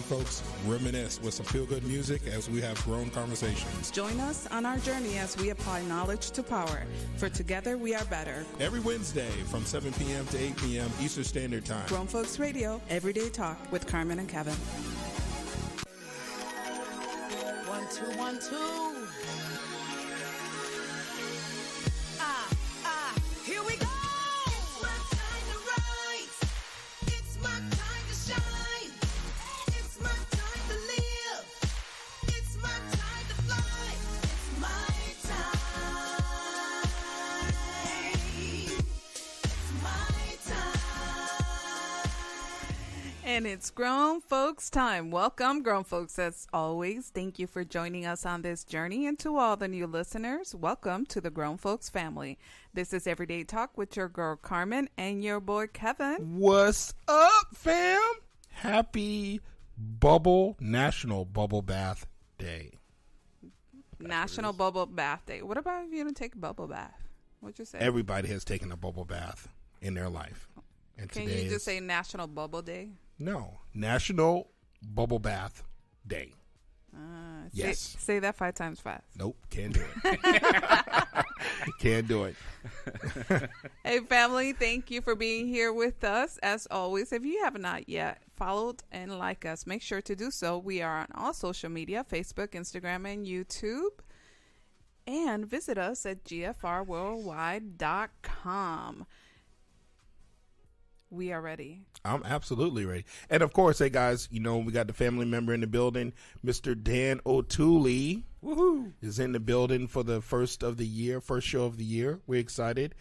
folks reminisce with some feel-good music as we have grown conversations. Join us on our journey as we apply knowledge to power. For together we are better. Every Wednesday from 7 p.m. to 8 p.m. Eastern Standard Time. Grown Folks Radio, Everyday Talk with Carmen and Kevin. 1, 2, 1, 2. Here we go. It's my time to rise. It's my time to shine. It's my time to live. It's my time to fly. It's my time. It's my time. And it's Grown Folks time. Welcome, Grown Folks, as always. Thank you for joining us on this journey. And to all the new listeners, welcome to the Grown Folks family. This is Everyday Talk with your girl Carmen and your boy Kevin. What's up, fam? Happy National Bubble Bath Day. National Bubble Bath Day. What about if you don't take a bubble bath? What'd you say? Everybody has taken a bubble bath in their life. And Can today you just is, say National Bubble Day? No, National Bubble Bath Day. Yes. Say that 5 times fast. Nope, can't do it. Can't do it. Hey, family, thank you for being here with us. As always, if you have not yet followed and liked us, make sure to do so. We are on all social media, Facebook, Instagram, and YouTube. And visit us at gfrworldwide.com. We are ready. I'm absolutely ready. And of course, hey guys, you know, we got the family member in the building. Mr. Dan O'Toole is in the building for the first show of the year. We're excited.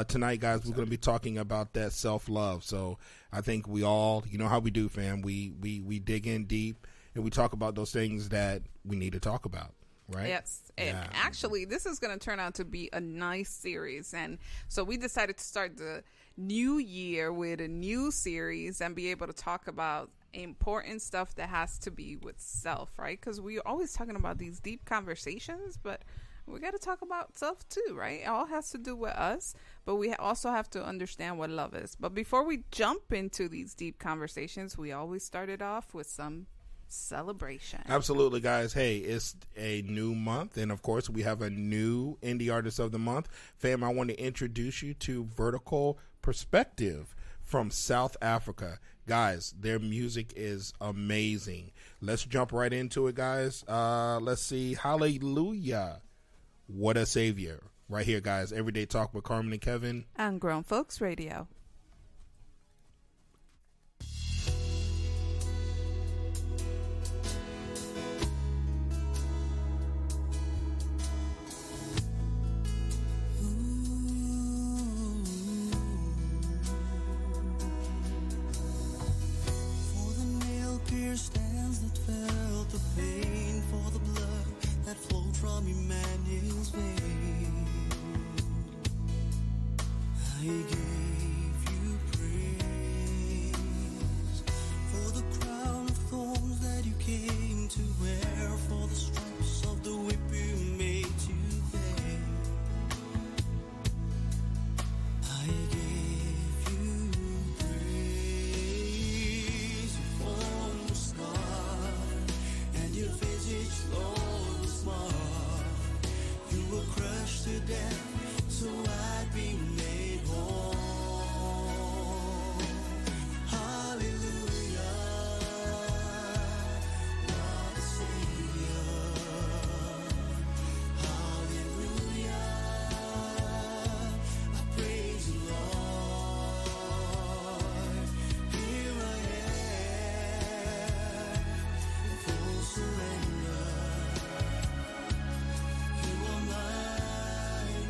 Tonight, guys, we're going to be talking about that self-love. So I think we all, you know how we do, fam. We dig in deep and we talk about those things that we need to talk about. Right? Yes. And actually, this is going to turn out to be a nice series. And so we decided to start the new year with a new series and be able to talk about important stuff that has to be with self, right? Because we're always talking about these deep conversations, but we got to talk about self too, right? It all has to do with us, but we also have to understand what love is. But before we jump into these deep conversations, we always started off with some celebration. Absolutely, guys. Hey, it's a new month, and of course we have a new indie artist of the month. Fam, I want to introduce you to Vertical Perspective from South Africa. Guys, their music is amazing. Let's jump right into it, guys. Let's see. Hallelujah. What a savior. Right here, guys. Everyday Talk with Carmen and Kevin on Grown Folks Radio. Stands that felt the pain for the blood that flowed from Emmanuel's vein. I gave you praise for the crown of thorns that you came to wear, for the stripes of the whip you made to bear. I gave you praise for the scar, and your visage, Lord, was marred. You were crushed to death, so I'd be made whole. Hallelujah, what a Savior. Hallelujah, I praise you, Lord. Here I am, in full surrender. You are mine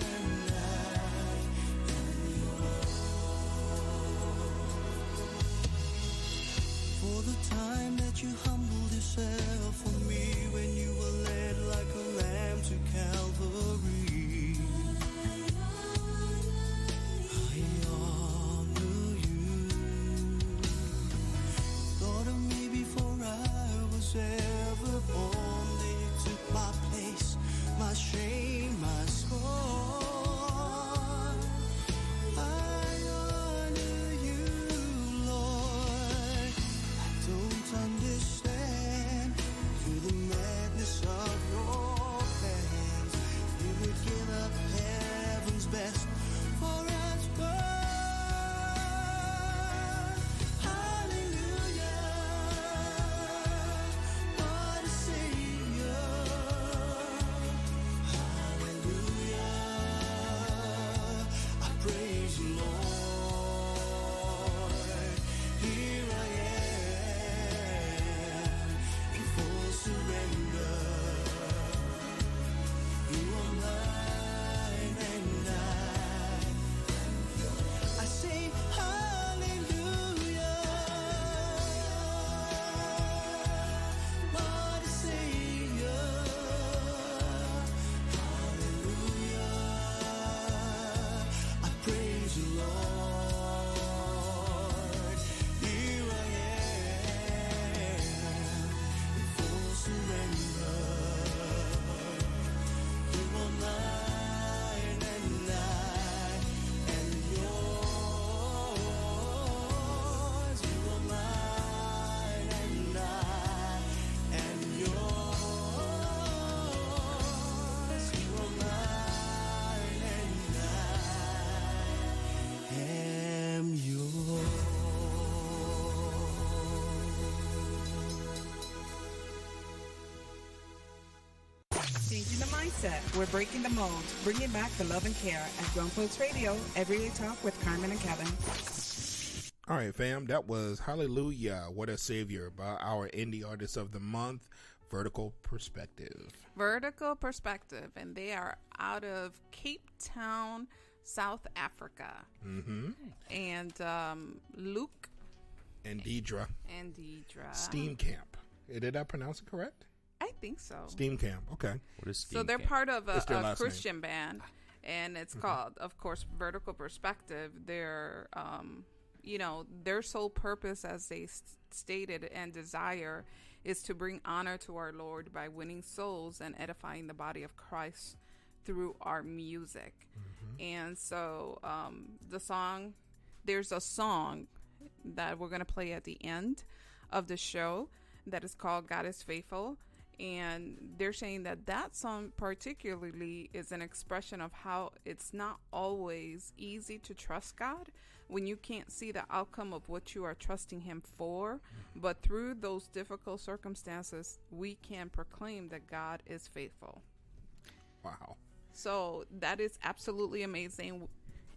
Reset. We're breaking the mold, bringing back the love and care at Grown Folks Radio, Everyday Talk with Carmen and Kevin. All right, fam, that was Hallelujah, What a Savior by our Indie Artist of the Month, Vertical Perspective. Vertical Perspective, and they are out of Cape Town, South Africa. Mm-hmm. And Luke And Deidre, and Deidre. Steam Camp. Did I pronounce it correct? I think so. Steam Camp, okay. What is So they're Steam Camp? part of What's their a last Christian band, and it's called, of course, Vertical Perspective. Their, their sole purpose, as they stated and desire, is to bring honor to our Lord by winning souls and edifying the body of Christ through our music. And so there's a song that we're going to play at the end of the show that is called God is Faithful. And they're saying that song particularly is an expression of how it's not always easy to trust God when you can't see the outcome of what you are trusting Him for. But through those difficult circumstances, we can proclaim that God is faithful. Wow. So that is absolutely amazing.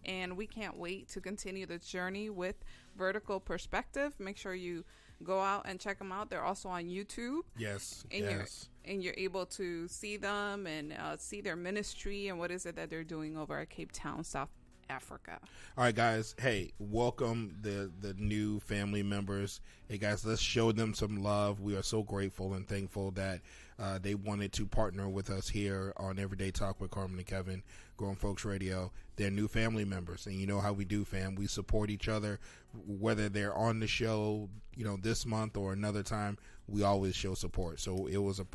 And we can't wait to continue the journey with Vertical Perspective. Make sure you go out and check them out. They're also on YouTube. Yes, And yes. you're able to see them and see their ministry and what is it that they're doing over at Cape Town, South Africa. All right, guys. Hey, welcome the new family members. Hey, guys, let's show them some love. We are so grateful and thankful that they wanted to partner with us here on Everyday Talk with Carmen and Kevin, Grown Folks Radio. They're new family members, and you know how we do, fam. We support each other, whether they're on the show, this month or another time. We always show support. So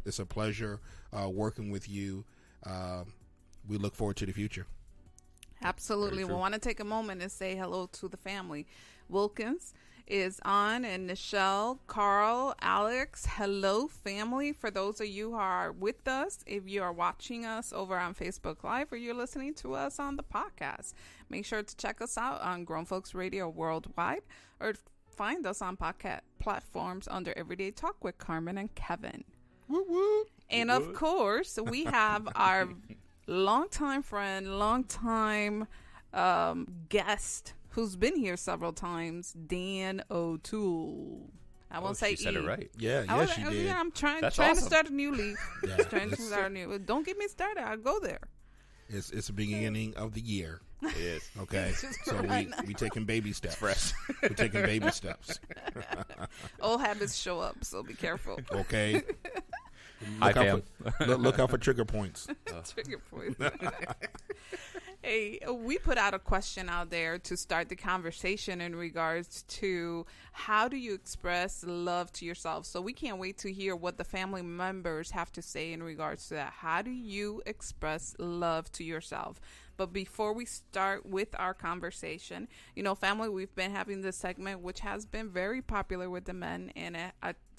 it's a pleasure working with you. We look forward to the future. Absolutely. We want to take a moment and say hello to the family. Wilkins is on, and Nichelle, Carl, Alex. Hello, family. For those of you who are with us, if you are watching us over on Facebook Live or you're listening to us on the podcast, make sure to check us out on Grown Folks Radio Worldwide, or find us on podcast platforms under Everyday Talk with Carmen and Kevin. Woo woo. And of course, we have our longtime friend, longtime guest who's been here several times, Dan O'Toole. I won't say she said it E. right. Yeah, yes, you did. Yeah, I'm trying That's to awesome. start a new leaf. Yeah. Trying to start a new. Don't get me started. I'll go there. It's the beginning of the year. It is. Okay, Just so right we taking baby steps. We're taking baby steps. Old habits show up, so be careful. Okay. Hi, Look out fam. look out for trigger points. Trigger point. Hey, we put out a question out there to start the conversation in regards to how do you express love to yourself. So we can't wait to hear what the family members have to say in regards to that. How do you express love to yourself? But before we start with our conversation, family, we've been having this segment, which has been very popular with the men. And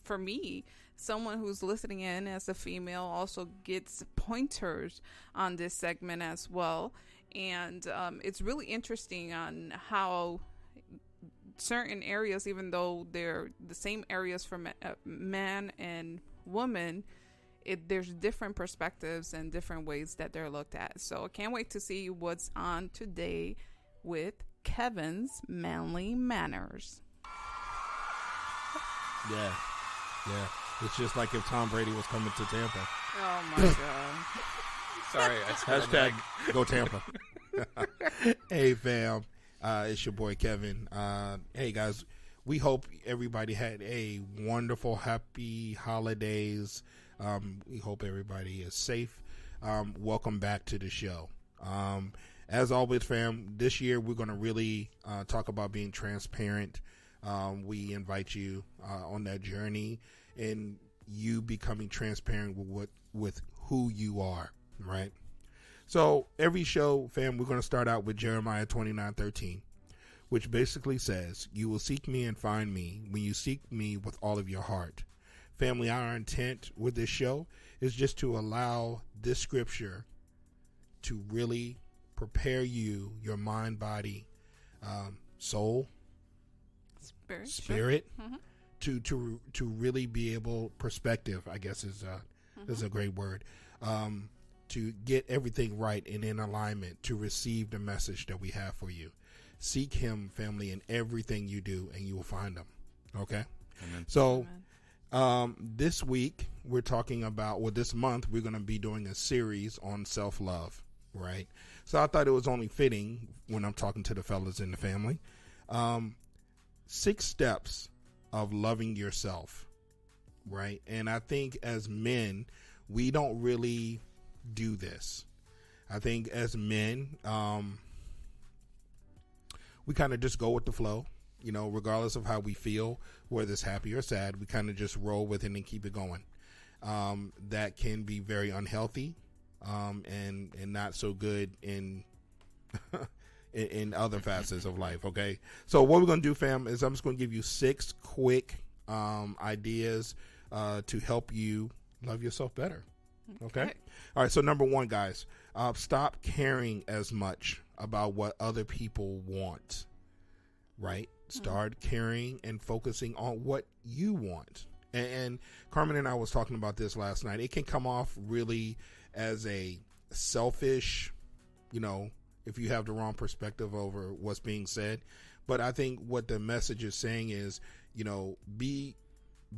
for me, someone who's listening in as a female also gets pointers on this segment as well. And it's really interesting on how certain areas, even though they're the same areas for man and woman, there's different perspectives and different ways that they're looked at. So I can't wait to see what's on today with Kevin's Manly Manners. Yeah. It's just like if Tom Brady was coming to Tampa. Oh my God. Sorry, I Hashtag go Tampa. Hey, fam. It's your boy, Kevin. Hey, guys. We hope everybody had a wonderful, happy holidays. We hope everybody is safe. Welcome back to the show. As always, fam, this year we're going to really talk about being transparent. We invite you on that journey and you becoming transparent with who you are, right? So every show, fam, we're going to start out with Jeremiah 29:13, which basically says, "You will seek me and find me when you seek me with all of your heart." Family, our intent with this show is just to allow this scripture to really prepare you, your mind, body, soul, spirit, to really be able, perspective, I guess is a great word, to get everything right and in alignment to receive the message that we have for you. Seek him, family, in everything you do, and you will find him. Okay? Amen. So this week we're talking about, well, this month we're going to be doing a series on self-love, right? So I thought it was only fitting when I'm talking to the fellas in the family. 6 steps of loving yourself, right? And I think as men, we don't really do this. I think as men, we kind of just go with the flow, you know, regardless of how we feel, whether it's happy or sad, we kind of just roll with it and keep it going. That can be very unhealthy, and not so good in in other facets of life. Okay, so what we're gonna do, fam, is I'm just gonna give you 6 quick ideas to help you love yourself better. Okay. All right. So number 1, guys, stop caring as much about what other people want. Right. Start caring and focusing on what you want. And Carmen and I was talking about this last night. It can come off really as a selfish, you know, if you have the wrong perspective over what's being said. But I think what the message is saying is, you know, be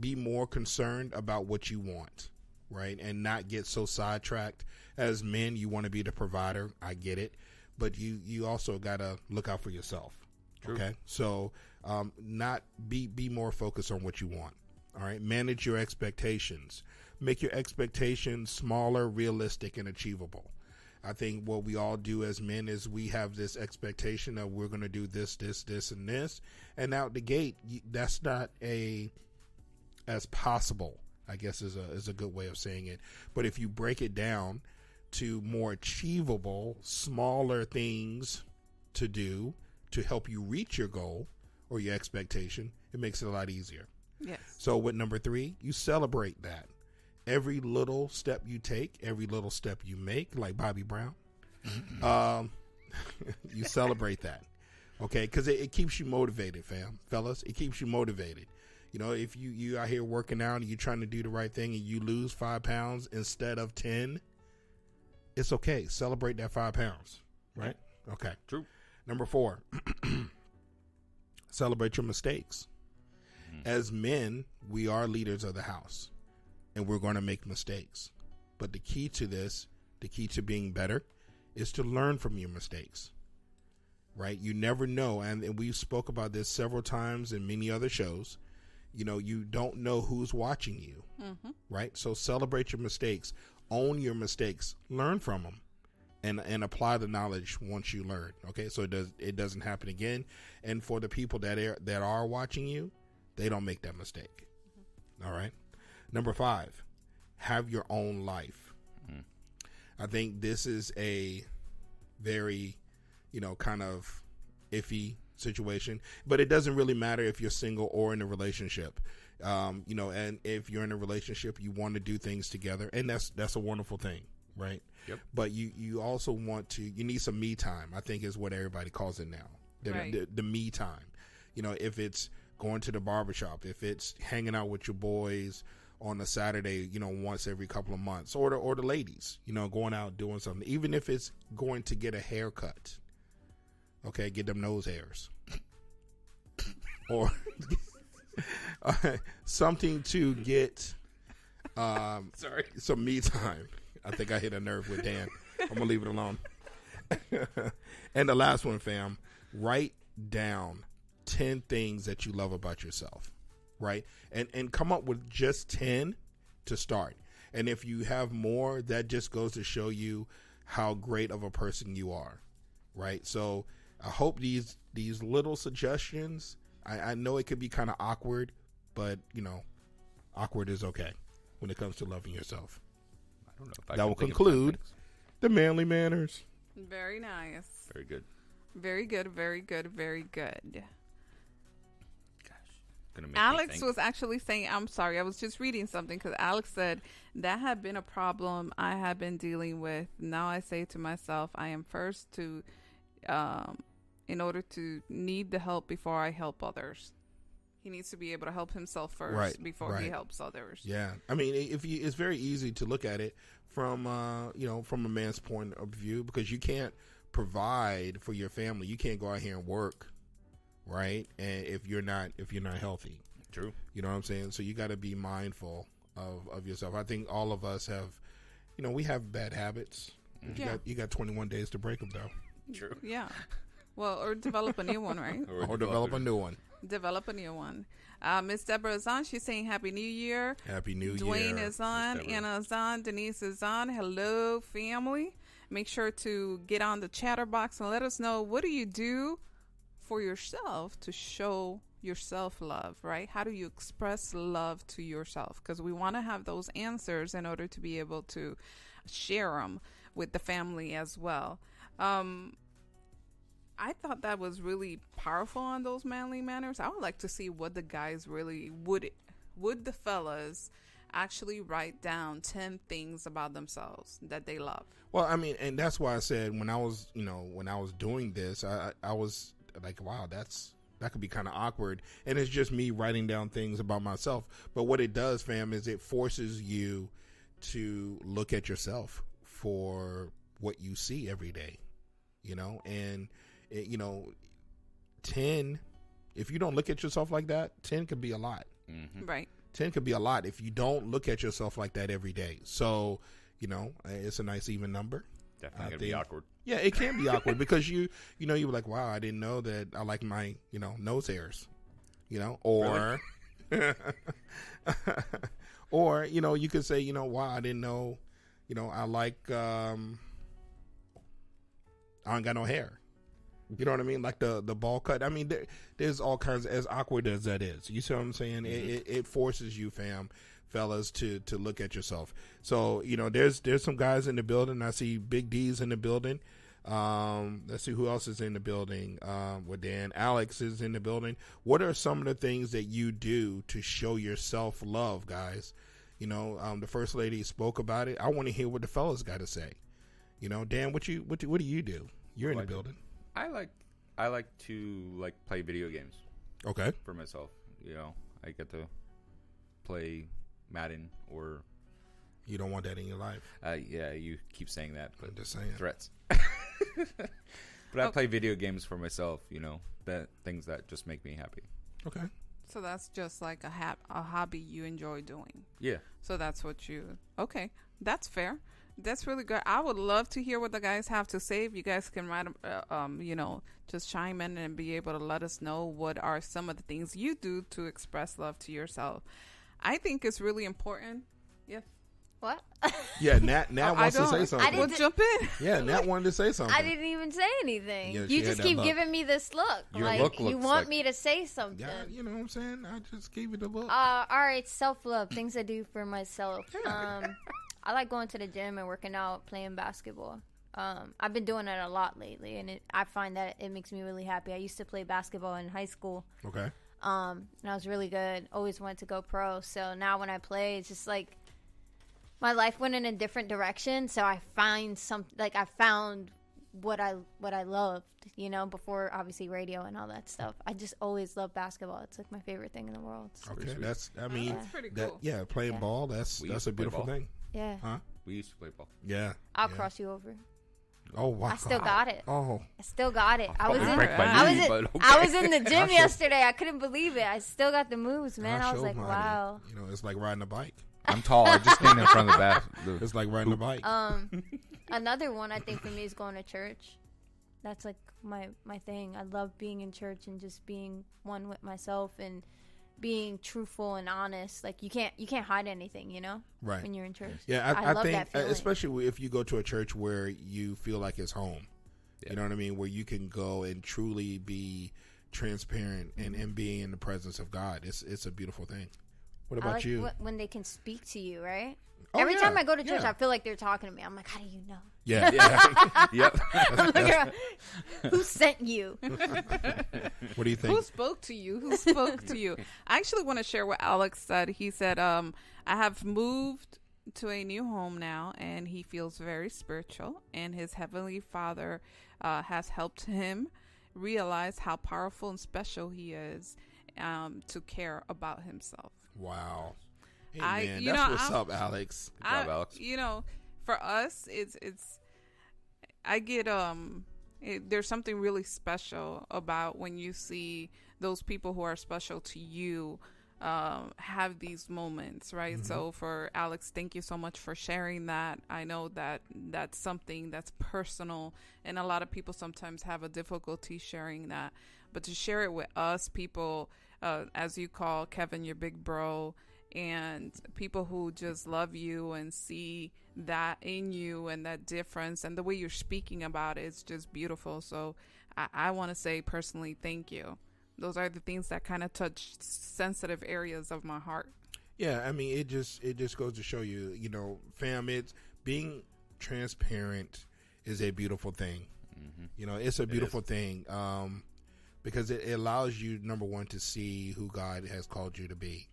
more concerned about what you want, right? And not get so sidetracked. As men, you want to be the provider. I get it. But you also got to look out for yourself. True. Okay? So not be more focused on what you want. All right? Manage your expectations. Make your expectations smaller, realistic, and achievable. I think what we all do as men is we have this expectation of we're going to do this, and this. And out the gate, that's not as possible, I guess is a good way of saying it. But if you break it down to more achievable, smaller things to do to help you reach your goal or your expectation, it makes it a lot easier. Yes. So with number 3, you celebrate that. Every little step you take, every little step you make, like Bobby Brown, you celebrate that. Okay? Because it keeps you motivated, fellas. It keeps you motivated. You know, if you out here working out and you're trying to do the right thing and you lose 5 pounds instead of 10, it's okay. Celebrate that 5 pounds. Right? Okay. True. Number 4, celebrate your mistakes. As men, we are leaders of the house, and we're going to make mistakes. But the key to this, the key to being better, is to learn from your mistakes. Right? You never know, and we spoke about this several times in many other shows. You know, you don't know who's watching you. Right? So celebrate your mistakes. Own your mistakes. Learn from them. And apply the knowledge once you learn. Okay, so it doesn't happen again. And for the people that are watching you, they don't make that mistake. All right. Number 5, have your own life. I think this is a very, you know, kind of iffy situation, but it doesn't really matter if you're single or in a relationship. You know, and if you're in a relationship, you want to do things together, and that's a wonderful thing, right? Yep. But you also you need some me time, I think is what everybody calls it now. The me time. You know, if it's going to the barbershop, if it's hanging out with your boys on a Saturday, you know, once every couple of months, or the ladies, you know, going out doing something, even if it's going to get a haircut. Okay, get them nose hairs. Or something to get Sorry. some me time. I think I hit a nerve with Dan. I'm going to leave it alone. And the last one, fam, write down 10 things that you love about yourself, right? And come up with just 10 to start. And if you have more, that just goes to show you how great of a person you are, right? So I hope these little suggestions, I know it could be kind of awkward, but, you know, awkward is okay when it comes to loving yourself. I don't know if I That can will think of conclude 10 things. the manly manners. Very nice. Very good. Very good. Very good. Very good. Gonna make me Alex think. was actually saying, I'm sorry, I was just reading something because Alex said that had been a problem I had been dealing with. Now I say to myself, I am first to, in order to need the help before I help others. He needs to be able to help himself first Right, before he right. helps others. Yeah. I mean, it's very easy to look at it from from a man's point of view, because you can't provide for your family. You can't go out here and work, right? And if you're not healthy. True. You know what I'm saying? So you got to be mindful of yourself. I think all of us have, we have bad habits. Yeah. You got 21 days to break them, though. True. Yeah. Well, or develop a new one, right? Or develop a new one. Develop a new one. Miss Deborah is on. She's saying Happy New Year. Happy New Dwayne Year. is on. Deborah. Anna is on. Denise is on. Hello, family. Make sure to get on the chatter box and let us know, what do you do for yourself to show yourself love, right? How do you express love to yourself? Because we want to have those answers in order to be able to share them with the family as well. I thought that was really powerful on those manly manners. I would like to see what the guys really would the fellas actually write down 10 things about themselves that they love. Well, I mean, and that's why I said when I was doing this, I was like, wow, that could be kind of awkward. And it's just me writing down things about myself. But what it does, fam, is it forces you to look at yourself for what you see every day, and 10, if you don't look at yourself like that, 10 could be a lot. Mm-hmm. Right. 10 could be a lot if you don't look at yourself like that every day. So, it's a nice even number. Definitely going to be awkward. Yeah, it can be awkward because you were like, wow, I didn't know that I like my, nose hairs, or, or, you could say, wow, I didn't know, I like, I ain't got no hair. You know what I mean? Like the ball cut. I mean, there's all kinds, as awkward as that is. You see what I'm saying? Mm-hmm. It forces you, fellas, to look at yourself. So, there's some guys in the building. I see Big D's in the building. Let's see who else is in the building. With Dan, Alex is in the building. What are some of the things that you do to show yourself love, guys? The first lady spoke about it. I want to hear what the fellas got to say. Dan, what do you do? You're in the building. I like to play video games. Okay. For myself, I get to play Madden or. You don't want that in your life. Yeah, you keep saying that, but I'm just saying. Threats. But I play video games for myself. That things that just make me happy. Okay. So that's just like a hobby you enjoy doing. Yeah. So that's what okay. That's fair. That's really good. I would love to hear what the guys have to say. If you guys can write, just chime in and be able to let us know what are some of the things you do to express love to yourself. I think it's really important. Yes. What? Yeah, Nat wants to say something. Well, jump in. Yeah, Nat wanted to say something. I didn't even say anything. Yeah, she you had just that keep look. giving me this look. Your like look you looks want like- me to say something. Yeah, you know what I'm saying? I just gave you the look. All right, self-love, things I do for myself. I like going to the gym and working out, playing basketball. I've been doing it a lot lately, and I find that it makes me really happy. I used to play basketball in high school. Okay. And I was really good. Always wanted to go pro. So now when I play, it's just like my life went in a different direction. So I found I found what I loved, before obviously radio and all that stuff. I just always loved basketball. It's like my favorite thing in the world. So. Okay, That's pretty cool. Playing ball, that's We used a to play beautiful ball. thing. Yeah. Huh? We used to play ball. Yeah. I'll yeah. cross you over. Oh, wow. I still got it. Oh. I still got it. I was Fucking in. break my I was knee, in. but okay. I was in the gym showed- yesterday. I couldn't believe it. I still got the moves, man. I was showed like, mine. wow. It's like riding a bike. I'm tall. I just stand in front of the bath. It's like riding a bike. Another one I think for me is going to church. That's like my thing. I love being in church and just being one with myself and being truthful and honest. Like you can't hide anything, Right. when you're in church. Yeah, I love think, that feeling. especially if you go to a church where you feel like it's home. Yeah. You know what I mean? Where you can go and truly be transparent and be in the presence of God. It's a beautiful thing. What I about like you? when they can speak to you, right? Oh, Every yeah, time I go to church, yeah. I feel like they're talking to me. I'm like, how do you know? Yeah. Yep. I'm looking around, who sent you? What do you think? Who spoke to you? Who spoke to you? I actually want to share what Alex said. He said, I have moved to a new home now, and he feels very spiritual, and his Heavenly Father has helped him realize how powerful and special he is to care about himself. Wow. Hey, I- man, you that's know, what's I'm- up, Alex. Good job, Alex. for us, it's I get there's something really special about when you see those people who are special to you have these moments, right? So for Alex, thank you so much for sharing that. I know that that's something that's personal, and a lot of people sometimes have a difficulty sharing that. But to share it with us, people, as you call Kevin your big bro, and people who just love you and see that in you and that difference and the way you're speaking about it, it's just beautiful. So I want to say personally, thank you. Those are the things that kind of touch sensitive areas of my heart. Yeah, I mean, it just goes to show you, you know, fam, it's being transparent is a beautiful thing. You know, it's a beautiful thing because it allows you, number one, to see who God has called you to be.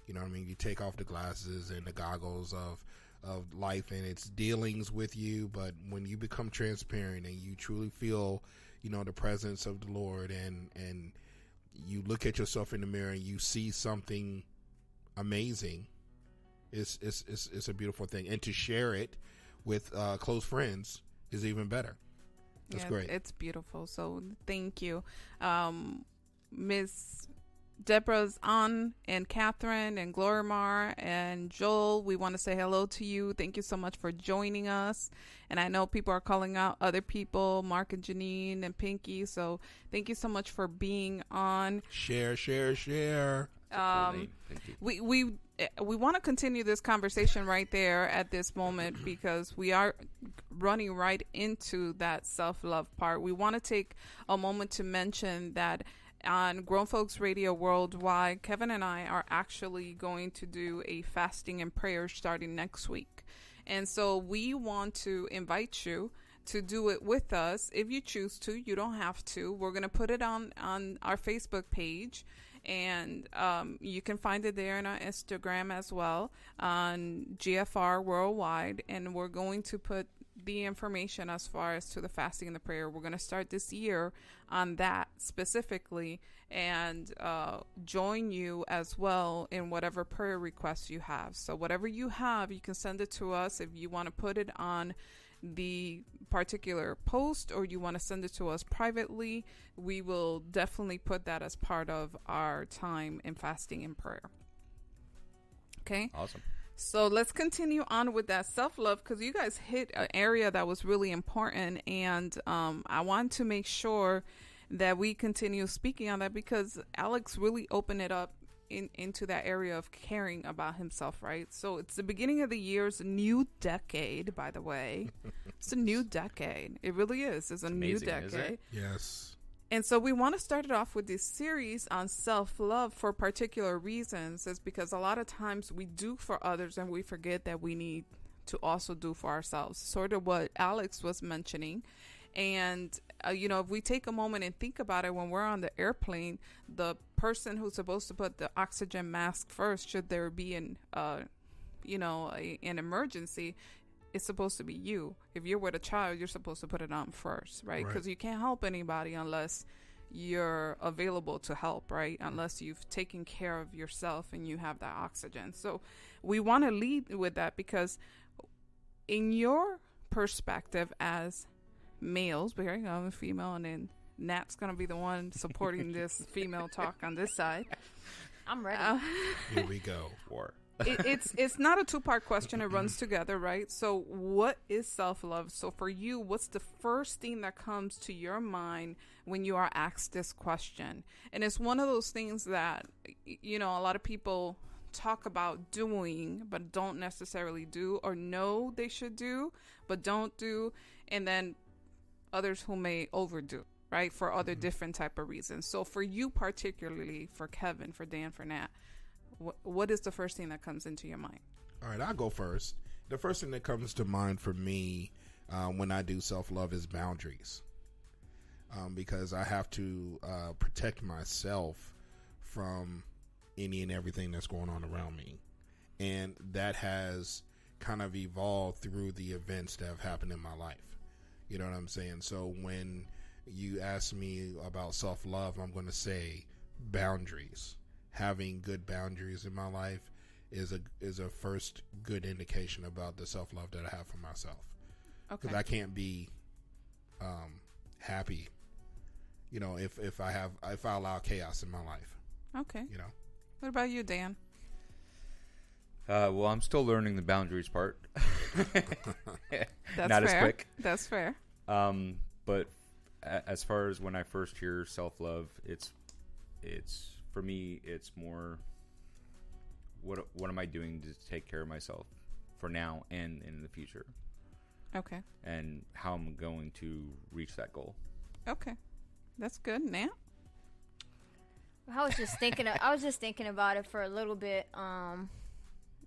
You know what I mean? You take off the glasses and the goggles of life and its dealings with you, but when you become transparent and you truly feel, you know, the presence of the Lord and you look at yourself in the mirror and you see something amazing, it's a beautiful thing. And to share it with close friends is even better. That's great. It's beautiful. So thank you. Miss Deborah's on, and Catherine and Glorimar and Joel, we want to say hello to you. Thank you so much for joining us. And I know people are calling out other people, Mark and Janine and Pinky. So thank you so much for being on. Share. Thank you. We want to continue this conversation right there at this moment because we are running right into that self-love part. We want to take a moment to mention that on Grown Folks Radio Worldwide, Kevin and I are actually going to do a fasting and prayer starting next week. And so we want to invite you to do it with us. If you choose to, you don't have to. We're going to put it on our Facebook page. And you can find it there on our Instagram as well, on GFR Worldwide. And we're going to put the information as far as to the fasting and the prayer. We're going to start this year on that specifically and join you as well in whatever prayer requests you have. So whatever you have, you can send it to us. If you want to put it on the particular post or you want to send it to us privately, we will definitely put that as part of our time in fasting and prayer. Okay? Awesome. So let's continue on with that self-love because you guys hit an area that was really important, and I want to make sure that we continue speaking on that because Alex really opened it up into that area of caring about himself, right? So it's the beginning of the year. It's a new decade, by the way. It's a new decade. It really is. It's a new amazing, isn't decade. it? Yes. And so we want to start it off with this series on self-love for particular reasons. Is because a lot of times we do for others and we forget that we need to also do for ourselves. Sort of what Alex was mentioning. And, you know, if we take a moment and think about it, when we're on the airplane, the person who's supposed to put the oxygen mask first, should there be an emergency, it's supposed to be you. If you're with a child, you're supposed to put it on first, right? Because you can't help anybody unless you're available to help, right? Unless you've taken care of yourself and you have that oxygen. So we want to lead with that because in your perspective as males, but here you go, I'm a female, and then Nat's going to be the one supporting this female talk on this side. I'm ready. Here we go. War. It's not a two-part question. It runs together, right? So what is self-love? So for you, what's the first thing that comes to your mind when you are asked this question? And it's one of those things that, you know, a lot of people talk about doing but don't necessarily do, or know they should do but don't do, and then others who may overdo, right, for other different type of reasons. So for you particularly, for Kevin, for Dan, for Nat, what is the first thing that comes into your mind? All right, I'll go first. The first thing that comes to mind for me when I do self-love is boundaries. Because I have to protect myself from any and everything that's going on around me. And that has kind of evolved through the events that have happened in my life. You know what I'm saying? So when you ask me about self-love, I'm going to say boundaries. Having good boundaries in my life is a first good indication about the self love that I have for myself. Okay. Because I can't be happy, you know, if I allow chaos in my life. Okay. You know. What about you, Dan? Well, I'm still learning the boundaries part. That's Not fair. as quick. That's fair. But as far as when I first hear self-love, it's for me, it's more what am I doing to take care of myself for now and in the future, Okay. and how I'm going to reach that goal. Okay. That's good. Now? I was just thinking about it for a little bit.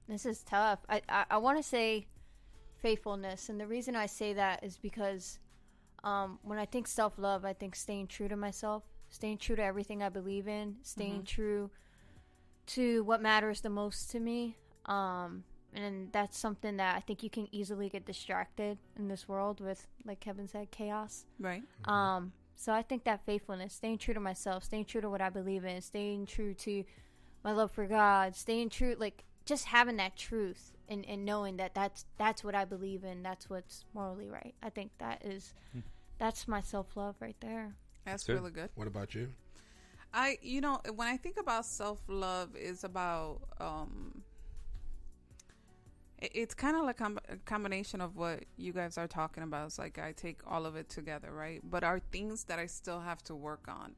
This is tough. I want to say faithfulness, and the reason I say that is because when I think self-love, I think staying true to myself, staying true to everything I believe in, staying true to what matters the most to me. And that's something that I think you can easily get distracted in this world with, like Kevin said, chaos. Right. So I think that faithfulness, staying true to myself, staying true to what I believe in, staying true to my love for God, staying true, like just having that truth and knowing that that's what I believe in, that's what's morally right. I think that's my self-love right there. That's good. really good. What about you? When I think about self-love, is about it's kind of like a combination of what you guys are talking about. It's like I take all of it together, right? But are things that I still have to work on,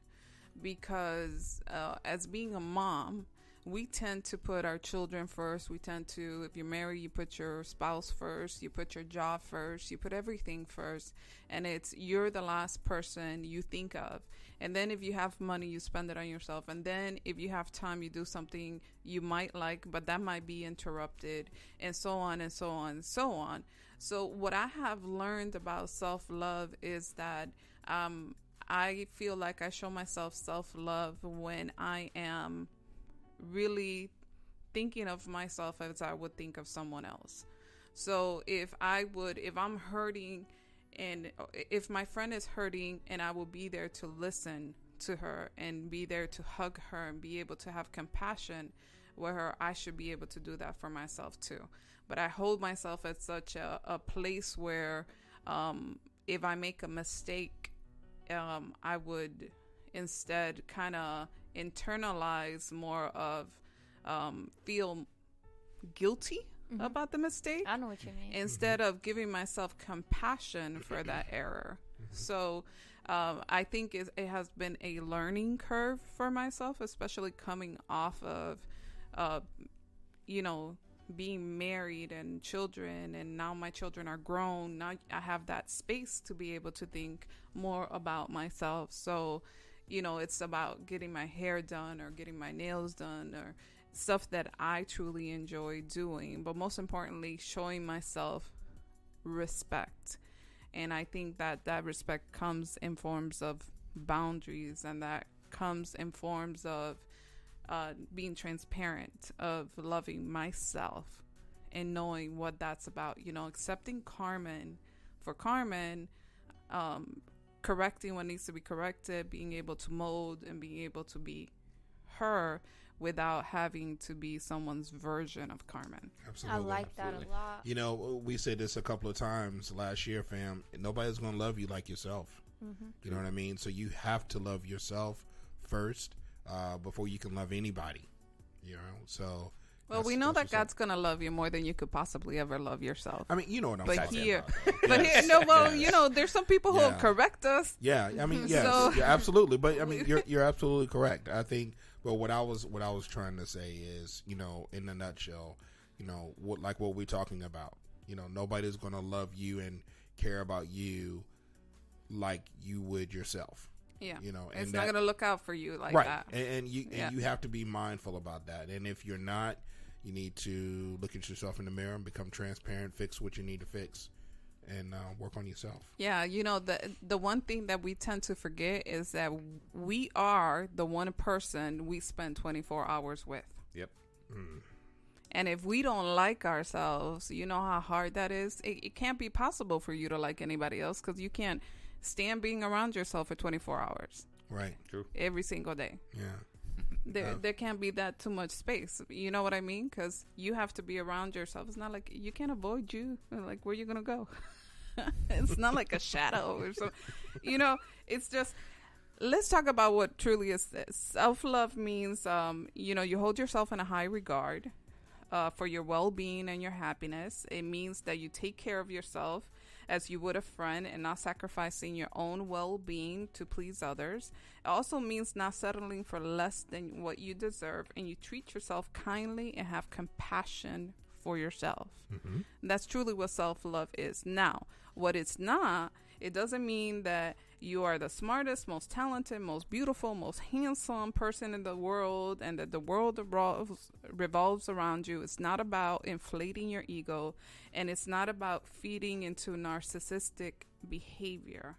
because as being a mom, we tend to put our children first. We tend to, if you're married, you put your spouse first, you put your job first, you put everything first, and you're the last person you think of. And then if you have money, you spend it on yourself. And then if you have time, you do something you might like, but that might be interrupted, and so on and so on and so on. So what I have learned about self-love is that I feel like I show myself self-love when I am really thinking of myself as I would think of someone else. So if I'm hurting, and if my friend is hurting, and I will be there to listen to her and be there to hug her and be able to have compassion with her, I should be able to do that for myself too. But I hold myself at such a place where if I make a mistake, I would instead kind of internalize more of feel guilty about the mistake, I know what you mean. instead of giving myself compassion for that error. So I think it has been a learning curve for myself, especially coming off of being married and children, and now my children are grown. Now I have that space to be able to think more about myself. So it's about getting my hair done or getting my nails done or stuff that I truly enjoy doing. But most importantly, showing myself respect. And I think that respect comes in forms of boundaries, and that comes in forms of being transparent, of loving myself and knowing what that's about. Accepting Carmen for Carmen, correcting what needs to be corrected, being able to mold and being able to be her without having to be someone's version of Carmen. Absolutely. I like that a lot. We said this a couple of times last year, fam. Nobody's going to love you like yourself. You know what I mean? So you have to love yourself first before you can love anybody. So... Well, we know that God's going to love you more than you could possibly ever love yourself. I mean, you know what I'm But talking here, about. but here, there's some people who will correct us. Yeah, I mean, yes, So- yeah, absolutely. But I mean, you're absolutely correct. I think. Well, what I was trying to say is, in a nutshell, what we're talking about. Nobody's going to love you and care about you like you would yourself. Yeah, and it's not going to look out for you like right. that. And you have to be mindful about that. And if you're not, you need to look at yourself in the mirror and become transparent, fix what you need to fix, and work on yourself. Yeah, the one thing that we tend to forget is that we are the one person we spend 24 hours with. Yep. And if we don't like ourselves, you know how hard that is? It can't be possible for you to like anybody else, because you can't stand being around yourself for 24 hours. Right. True. Every single day. Yeah. There can't be that too much space. You know what I mean? Because you have to be around yourself. It's not like you can't avoid you. Like, where you gonna go? It's not like a shadow or so. You know, it's just. Let's talk about what truly is this. Self-love means, you hold yourself in a high regard for your well-being and your happiness. It means that you take care of yourself as you would a friend and not sacrificing your own well-being to please others. It also means not settling for less than what you deserve, and you treat yourself kindly and have compassion for yourself. Mm-hmm. That's truly what self-love is. Now, what it's not, it doesn't mean that you are the smartest, most talented, most beautiful, most handsome person in the world, and that the world revolves around you. It's not about inflating your ego, and it's not about feeding into narcissistic behavior.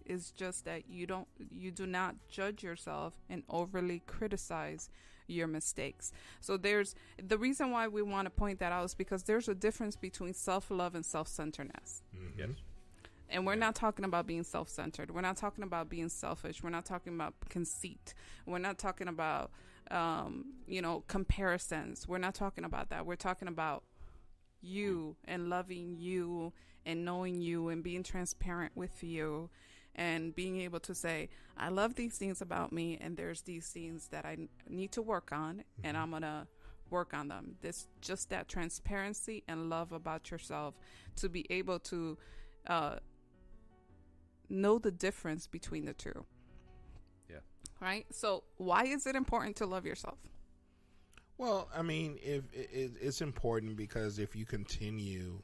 It's just that you do not judge yourself and overly criticize your mistakes. So there's the reason why we want to point that out is because there's a difference between self-love and self-centeredness. Mm-hmm. Yes. And we're not talking about being self-centered. We're not talking about being selfish. We're not talking about conceit. We're not talking about, comparisons. We're not talking about that. We're talking about you and loving you and knowing you and being transparent with you and being able to say, I love these things about me, and there's these things that I need to work on, and I'm going to work on them. This just that transparency and love about yourself to be able to know the difference between the two. Yeah. Right? So why is it important to love yourself? Well, I mean, if it's important because if you continue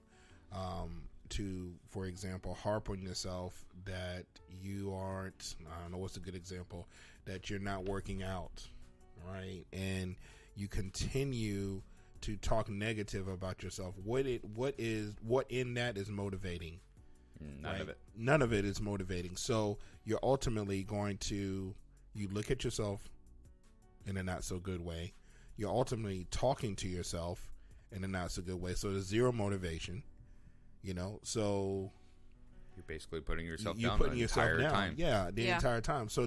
to, for example, harp on yourself that you aren't, I don't know what's a good example, that you're not working out, right? And you continue to talk negative about yourself. What in that is motivating? None of it. None of it is motivating. So you're ultimately going to, you look at yourself in a not so good way. You're ultimately talking to yourself in a not so good way. So there's zero motivation, so You're basically putting yourself you're down putting the yourself entire down. time. Yeah, the Yeah. entire time. So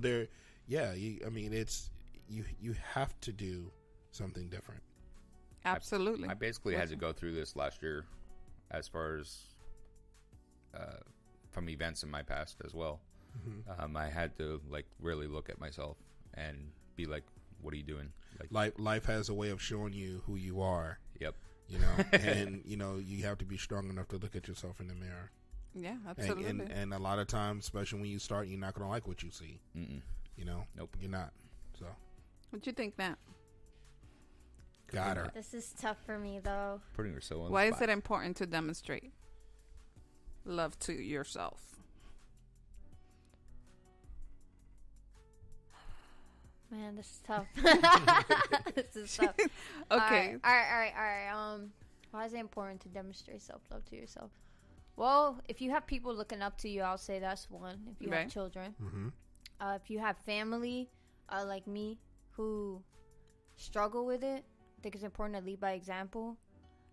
it's, you have to do something different. Absolutely. I basically had to go through this last year as far as from events in my past as well. Mm-hmm. I had to really look at myself and be like, what are you doing? Life has a way of showing you who you are, Yep. and you have to be strong enough to look at yourself in the mirror. Yeah, absolutely. And a lot of times, especially when you start, you're not going to like what you see. Mm-mm. Nope, you're not. So What you think, Matt? got her. This is tough for me though. Putting her so on Why the is spot. it important to demonstrate love to yourself? Man, this is tough. This is tough. Okay. All right. Why is it important to demonstrate self-love to yourself? Well, if you have people looking up to you, I'll say that's one. If you Right. have children, Mm-hmm. if you have family like me who struggle with it, I think it's important to lead by example.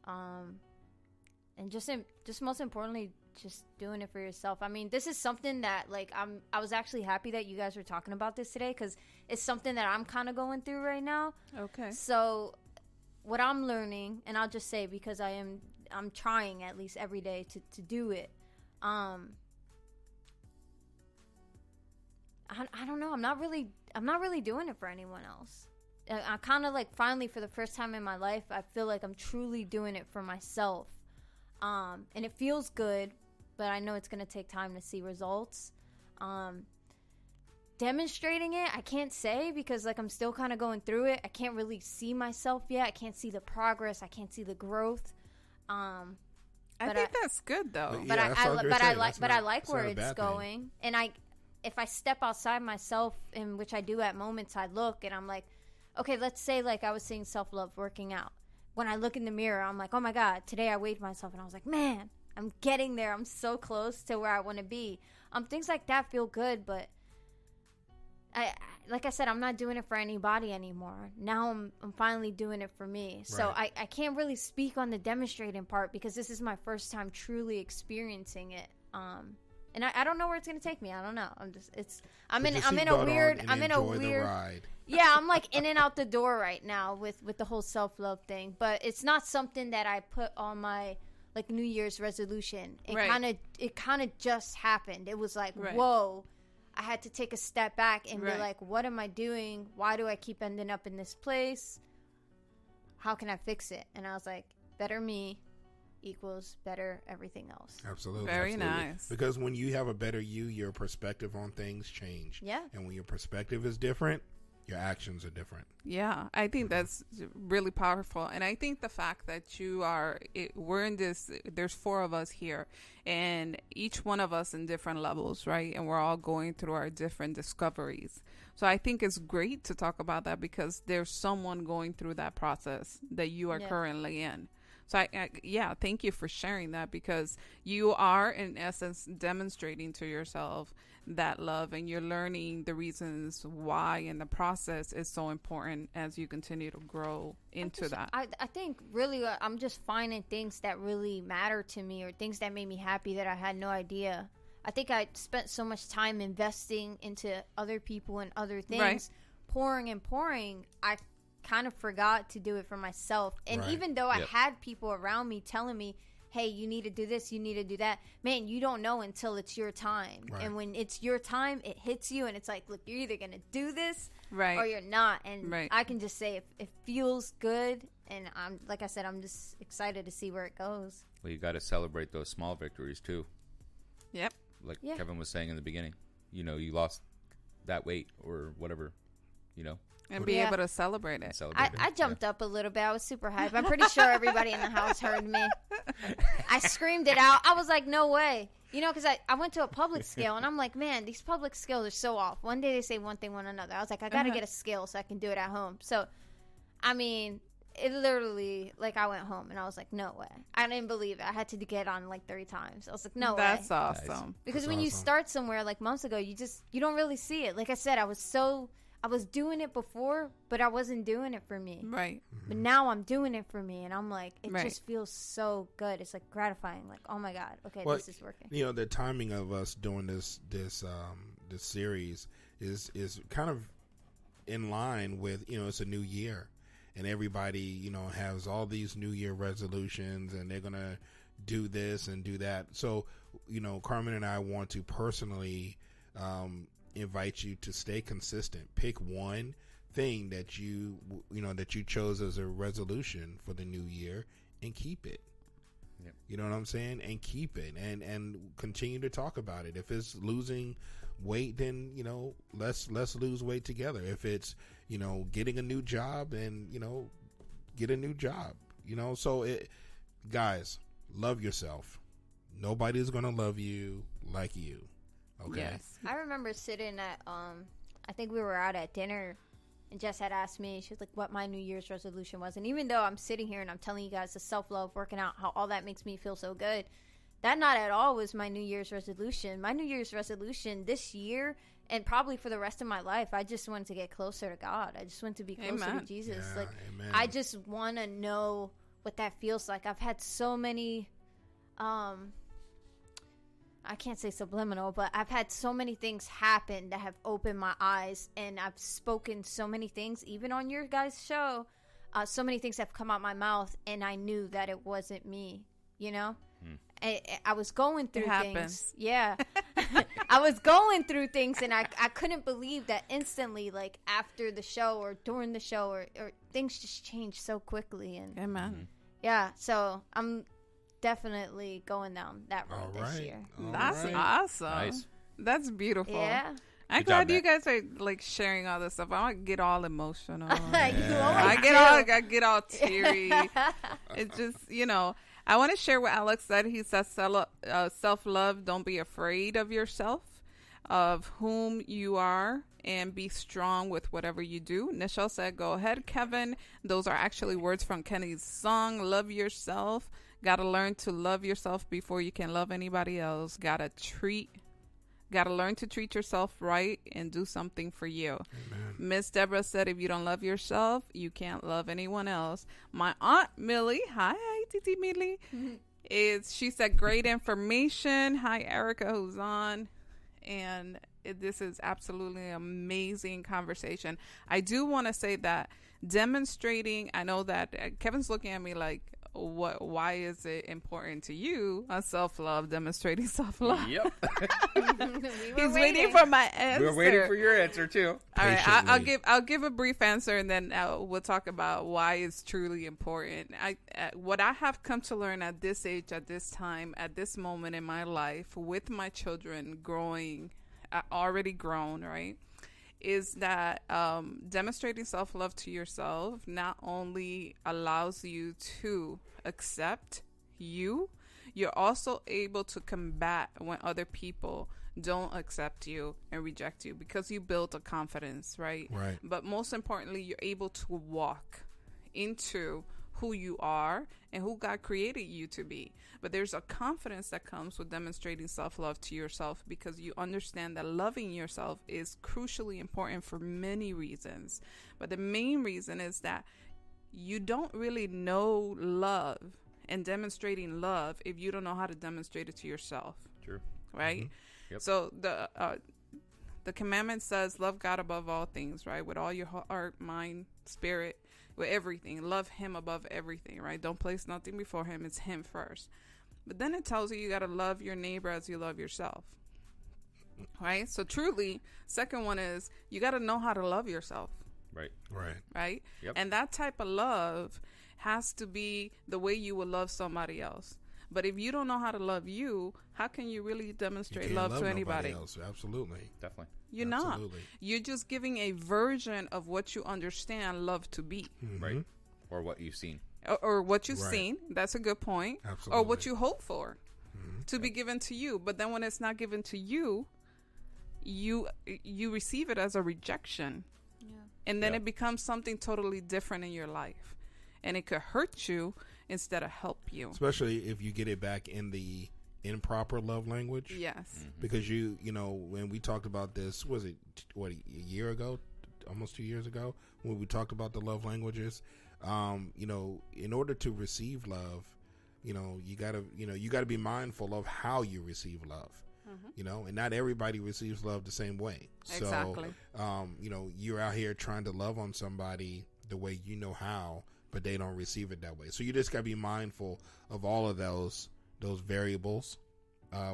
And just most importantly, just doing it for yourself. I mean, this is something that I was actually happy that you guys were talking about this today because it's something that I'm kind of going through right now. Okay. So what I'm learning, and I'll just say because I'm trying at least every day to do it. I don't know. I'm not really doing it for anyone else. I kind of finally for the first time in my life, I feel like I'm truly doing it for myself. And it feels good, but I know it's going to take time to see results. Demonstrating it, I can't say because I'm still kind of going through it. I can't really see myself yet. I can't see the progress. I can't see the growth. I think that's good though. Yeah, But that's all I was gonna say. I like That's where not a it's bad thing. going. And if I step outside myself, in which I do at moments, I look and I'm like, okay, let's say I was saying self-love, working out. When I look in the mirror, I'm like, oh my God, today I weighed myself and I was like, man, I'm getting there. I'm so close to where I want to be. Things like that feel good, but like I said, I'm not doing it for anybody anymore. Now I'm finally doing it for me. So Right. I can't really speak on the demonstrating part because this is my first time truly experiencing it. And I don't know where it's gonna take me. I don't know. I'm in Put your a seatbelt on weird and I'm in a enjoy the weird ride. Yeah, I'm like in and out the door right now with the whole self-love thing, but it's not something that I put on my like New Year's resolution. It kind of just happened. It was like, whoa, I had to take a step back and be like, what am I doing? Why do I keep ending up in this place? How can I fix it? And I was like, better me equals better everything else. Absolutely. Very absolutely. nice. Because when you have a better you, your perspective on things change. Yeah. And when your perspective is different, your actions are different. Yeah, I think that's really powerful. And I think the fact that we're in this, there's 4 of us here, and each one of us in different levels, right? And we're all going through our different discoveries. So I think it's great to talk about that because there's someone going through that process that you are currently in. So I thank you for sharing that because you are in essence demonstrating to yourself that love, and you're learning the reasons why, and the process is so important as you continue to grow into that. I think really I'm just finding things that really matter to me, or things that made me happy that I had no idea. I think I spent so much time investing into other people and other things, pouring and pouring. I kind of forgot to do it for myself. And even though I had people around me telling me, hey, you need to do this, you need to do that, man, you don't know until it's your time. And when it's your time, it hits you, and it's like, look, you're either gonna do this or you're not. And I can just say it feels good, and I'm, like I said, I'm just excited to see where it goes. Well, you got to celebrate those small victories too. Yep. Like Kevin was saying in the beginning, you know, you lost that weight or whatever, you know. And be able to celebrate it. I jumped up a little bit. I was super hyped. I'm pretty sure everybody in the house heard me. I screamed it out. I was like, no way. You know, because I went to a public scale, and I'm like, man, these public scales are so off. One day they say one thing, one another. I was like, I got to get a scale so I can do it at home. So, I mean, it literally, like, I went home, and I was like, no way. I didn't believe it. I had to get on, like, 3 times. I was like, no way. That's awesome. Because when you start somewhere, like, months ago, you don't really see it. Like I said, I was doing it before, but I wasn't doing it for me. Right. But now I'm doing it for me, and I'm like, it just feels so good. It's like gratifying. Like, oh my God, okay, this is working. You know, the timing of us doing this series is kind of in line with, you know, it's a new year, and everybody, you know, has all these New Year resolutions, and they're gonna do this and do that. So, you know, Carmen and I want to personally invite you to stay consistent. Pick one thing that you chose as a resolution for the new year and keep it. Yep. You know what I'm saying? And keep it and continue to talk about it. If it's losing weight, then, you know, let's lose weight together. If it's, you know, getting a new job, then, you know, get a new job. You know, so guys, love yourself. Nobody's going to love you like you. Okay. Yes. I remember sitting at I think we were out at dinner, and Jess had asked me, she was like, what my New Year's resolution was. And even though I'm sitting here and I'm telling you guys the self-love, working out, how all that makes me feel so good, that not at all was my New Year's resolution. My New Year's resolution this year, and probably for the rest of my life, I just wanted to get closer to God. I just want to be closer to Jesus. Yeah, like, amen. I just want to know what that feels like. I've had so many I can't say subliminal, but I've had so many things happen that have opened my eyes, and I've spoken so many things, even on your guys' show. So many things have come out my mouth, and I knew that it wasn't me, you know? I was going through things. Yeah. I was going through things, and I couldn't believe that instantly, like after the show or during the show, or things just changed so quickly. And Amen. Yeah, so I'm definitely going down that road this year. That's awesome. Nice. That's beautiful. Yeah. I'm Good glad job, you guys are like sharing all this stuff. I want to get all emotional. You always I get all teary. It's just, you know, I want to share what Alex said. He says self-love, don't be afraid of yourself, of whom you are, and be strong with whatever you do. Nichelle said, go ahead, Kevin. Those are actually words from Kenny's song, Love Yourself. Got to learn to love yourself before you can love anybody else. Got to learn to treat yourself right and do something for you. Miss Deborah said, if you don't love yourself, you can't love anyone else. My Aunt Millie, hi, Titi Millie, she said, great information. Hi, Erica, who's on. and this is absolutely an amazing conversation. I do want to say that demonstrating, I know that Kevin's looking at me like, why is it important to you on self-love, demonstrating self-love? Yep. He's waiting for my answer. We're waiting for your answer too. All right, Patiently. I'll give a brief answer, and then we'll talk about why it's truly important. What I have come to learn at this age, at this time, at this moment in my life, with my children growing, already grown, right, is that demonstrating self-love to yourself not only allows you to accept you, you're also able to combat when other people don't accept you and reject you, because you build a confidence, right? Right. But most importantly, you're able to walk into who you are and who God created you to be. But there's a confidence that comes with demonstrating self-love to yourself, because you understand that loving yourself is crucially important for many reasons. But the main reason is that you don't really know love and demonstrating love if you don't know how to demonstrate it to yourself, True. right? Yep. So the commandment says, love God above all things, right? With all your heart, mind, spirit, with everything. Love him above everything, right? Don't place nothing before him. It's him first. But then it tells you got to love your neighbor as you love yourself, right? So truly, second one is you got to know how to love yourself, Right. Right. right? Yep. And that type of love has to be the way you would love somebody else. But if you don't know how to love you, how can you really You demonstrate can't love to nobody anybody? else. Absolutely. Definitely. You're not. Absolutely. You're just giving a version of what you understand love to be, Right. Or what you've seen. or what you've Right. seen. That's a good point. Or Absolutely. what you hope for to be given to you. But then when it's not given to you, you receive it as a rejection. And then Yeah. it becomes something totally different in your life. And it could hurt you instead of help you. Especially if you get it back in the improper love language. Yes. Because you know, when we talked about this, was it a year ago, almost 2 years ago, when we talked about the love languages? You know, in order to receive love, you know, you gotta be mindful of how you receive love. You know, and not everybody receives love the same way. Exactly. So, you know, you're out here trying to love on somebody the way you know how, but they don't receive it that way. So you just gotta be mindful of all of those variables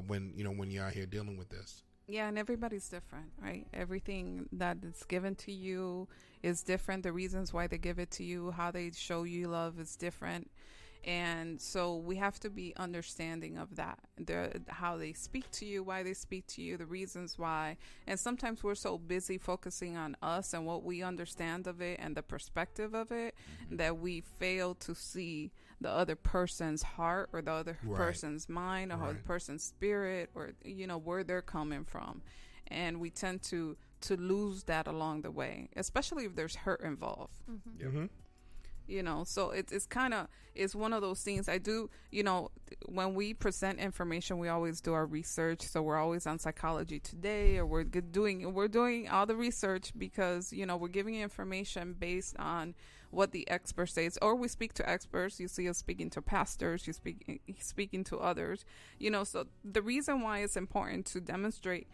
when you're out here dealing with this. Yeah, and everybody's different, right? Everything that is given to you is different. The reasons why they give it to you, how they show you love is different. And so we have to be understanding of that, how they speak to you, why they speak to you, the reasons why. And sometimes we're so busy focusing on us and what we understand of it and the perspective of it that we fail to see the other person's heart or the other Right. person's mind or the Right. person's spirit, or where they're coming from. And we tend to lose that along the way, especially if there's hurt involved. So it's one of those things. I do, when we present information, we always do our research. So we're always on Psychology Today, or we're doing all the research because, we're giving information based on what the expert says, or we speak to experts. You see us speaking to pastors, speaking to others, so the reason why it's important to demonstrate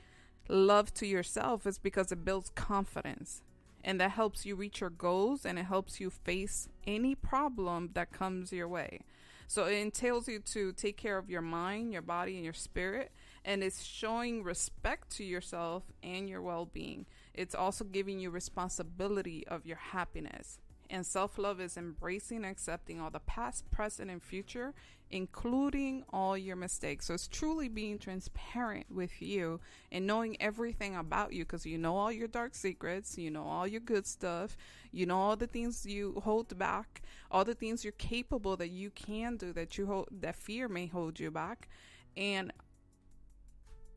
love to yourself is because it builds confidence. And that helps you reach your goals, and it helps you face any problem that comes your way. So it entails you to take care of your mind, your body, and your spirit. And it's showing respect to yourself and your well-being. It's also giving you responsibility of your happiness. And self-love is embracing and accepting all the past, present, and future, including all your mistakes. So it's truly being transparent with you and knowing everything about you, because you know all your dark secrets, you know all your good stuff, you know all the things you hold back, all the things you're capable that you can do that fear may hold you back. And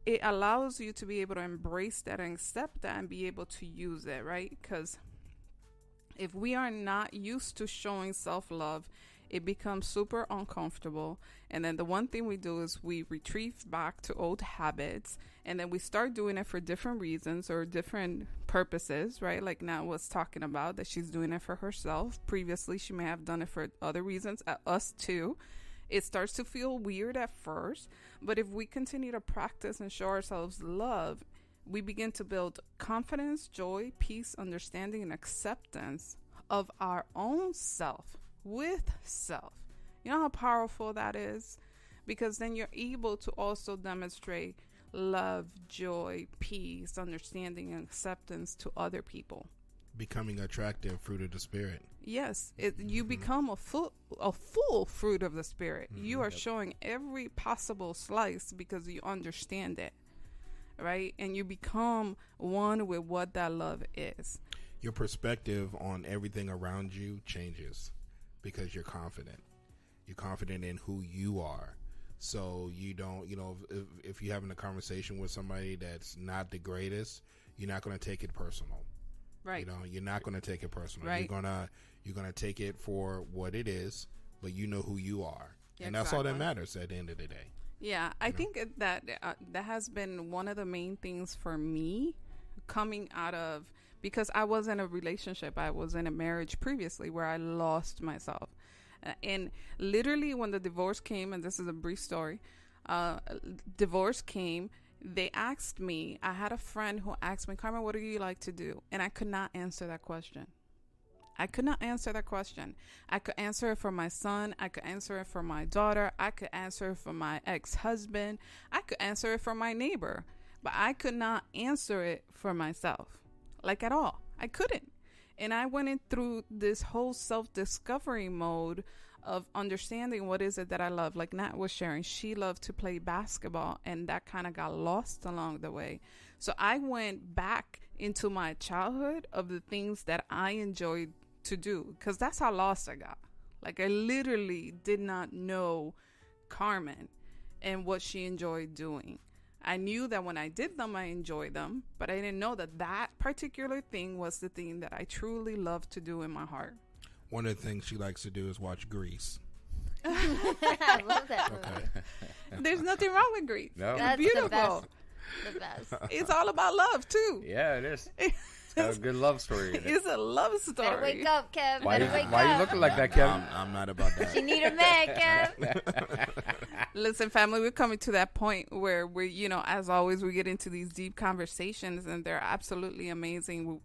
it allows you to be able to embrace that and accept that and be able to use it, right? Because if we are not used to showing self-love, it becomes super uncomfortable. And then the one thing we do is we retrieve back to old habits, and then we start doing it for different reasons or different purposes, right? Like Nat was talking about, that she's doing it for herself. Previously, she may have done it for other reasons, us too. It starts to feel weird at first, but if we continue to practice and show ourselves love, we begin to build confidence, joy, peace, understanding, and acceptance of our own self with self. You know how powerful that is? Because then you're able to also demonstrate love, joy, peace, understanding, and acceptance to other people. Becoming attractive fruit of the spirit. Yes, you become a full fruit of the spirit. You are showing every possible slice because you understand it, right? And you become one with what that love is. Your perspective on everything around you changes because you're confident. You're confident in who you are. So you don't, if you're having a conversation with somebody that's not the greatest, you're not going to take it personal. Right. You're not going to take it personal. Right. You're gonna take it for what it is, but you know who you are, Yeah, and that's all that exactly. matters at the end of the day. Yeah, I think that has been one of the main things for me coming out of, because I was in a relationship, I was in a marriage previously where I lost myself. And literally when the divorce came, and this is a brief story, divorce came, they asked me, I had a friend who asked me, Carmen, what do you like to do? And I could not answer that question. I could not answer that question. I could answer it for my son. I could answer it for my daughter. I could answer it for my ex-husband. I could answer it for my neighbor. But I could not answer it for myself. Like at all. I couldn't. And I went in through this whole self-discovery mode of understanding what is it that I love. Like Nat was sharing, she loved to play basketball, and that kind of got lost along the way. So I went back into my childhood of the things that I enjoyed to do, because that's how lost I got. Like I literally did not know Carmen and what she enjoyed doing. I knew that when I did them, I enjoyed them, but I didn't know that that particular thing was the thing that I truly love to do in my heart. One of the things she likes to do is watch Grease. I love that movie. Okay. There's nothing wrong with Grease. No. It's That's beautiful. The best. It's all about love too. Yeah, it is. It's got a good love story in it. It's a love Better story. wake up, Kev. Why, Better wake why are you up. looking like that, No, Kevin? I'm not about that. You need a man, Kev. Listen, family, we're coming to that point where we, as always, we get into these deep conversations, and they're absolutely amazing.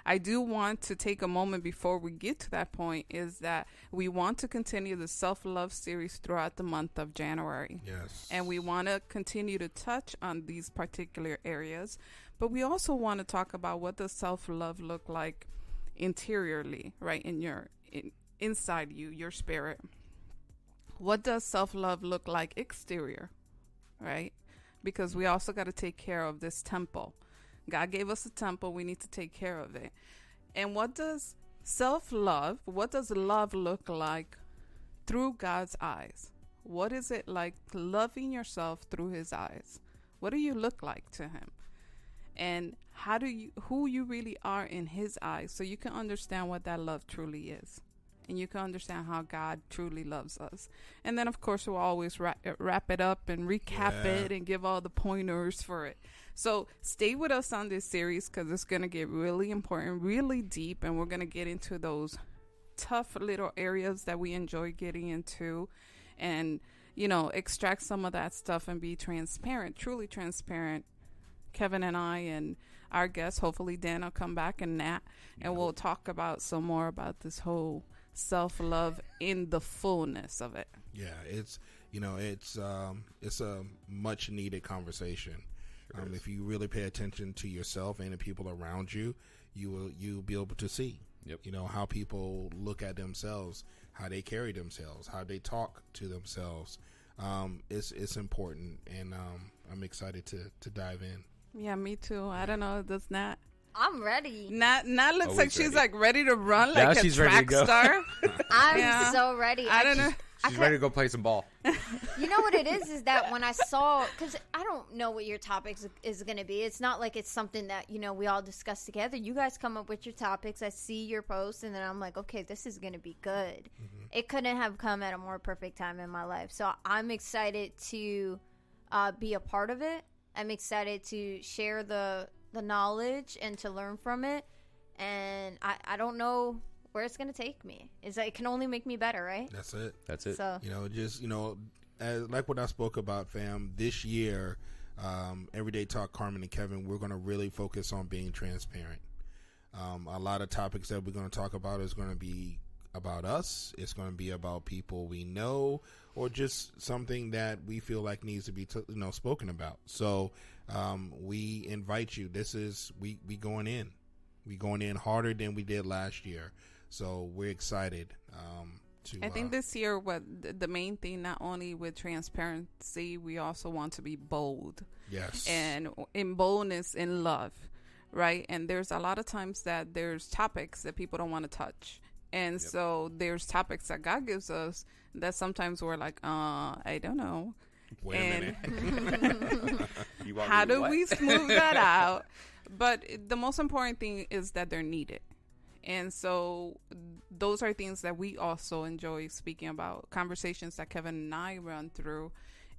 I do want to take a moment before we get to that point, is that we want to continue the self-love series throughout the month of January. Yes. And we want to continue to touch on these particular areas, but we also want to talk about what does self-love look like interiorly, right, inside you, your spirit. What does self-love look like exterior, right? Because we also got to take care of this temple. God gave us a temple. We need to take care of it. And what does self-love, what does love look like through God's eyes? What is it like loving yourself through his eyes? What do you look like to him? And who you really are in his eyes, so you can understand what that love truly is. And you can understand how God truly loves us. And then, of course, we'll always wrap it up and recap it and give all the pointers for it. So stay with us on this series, because it's going to get really important, really deep, and we're going to get into those tough little areas that we enjoy getting into, and, extract some of that stuff and be transparent, truly transparent. Kevin and I and our guests, hopefully Dan will come back, and Nat, and we'll talk about some more about this whole self-love in the fullness of it. Yeah, it's a much needed conversation. If you really pay attention to yourself and the people around you, you'll be able to see. Yep. How people look at themselves, how they carry themselves, how they talk to themselves. It's important, and I'm excited to dive in. Yeah, me too. I don't know. Does Nat? I'm ready. Nat looks Always like she's ready. like ready to run Now like a she's ready to track go. star. I'm Yeah. so ready. I don't know. She's ready to go play some ball. You know what it is that when I saw, because I don't know what your topic is going to be. It's not like it's something that, we all discuss together. You guys come up with your topics. I see your posts, and then I'm like, okay, this is going to be good. Mm-hmm. It couldn't have come at a more perfect time in my life. So I'm excited to be a part of it. I'm excited to share the knowledge and to learn from it. And I don't know where it's gonna take me. It can only make me better, right? That's it. That's it. So Just like what I spoke about, fam. This year, Everyday Talk, Carmen and Kevin, we're going to really focus on being transparent. A lot of topics that we're going to talk about is going to be about us. It's going to be about people we know, or just something that we feel like needs to be spoken about. So we invite you. This is we going in. We going in harder than we did last year. So we're excited. I think this year, what the main thing, not only with transparency, we also want to be bold. Yes. And in boldness, in love, right? And there's a lot of times that there's topics that people don't want to touch. And so there's topics that God gives us that sometimes we're like, I don't know. Wait a minute. You want How me to do what? we smooth that out? But the most important thing is that they're needed. And so those are things that we also enjoy speaking about, conversations that Kevin and I run through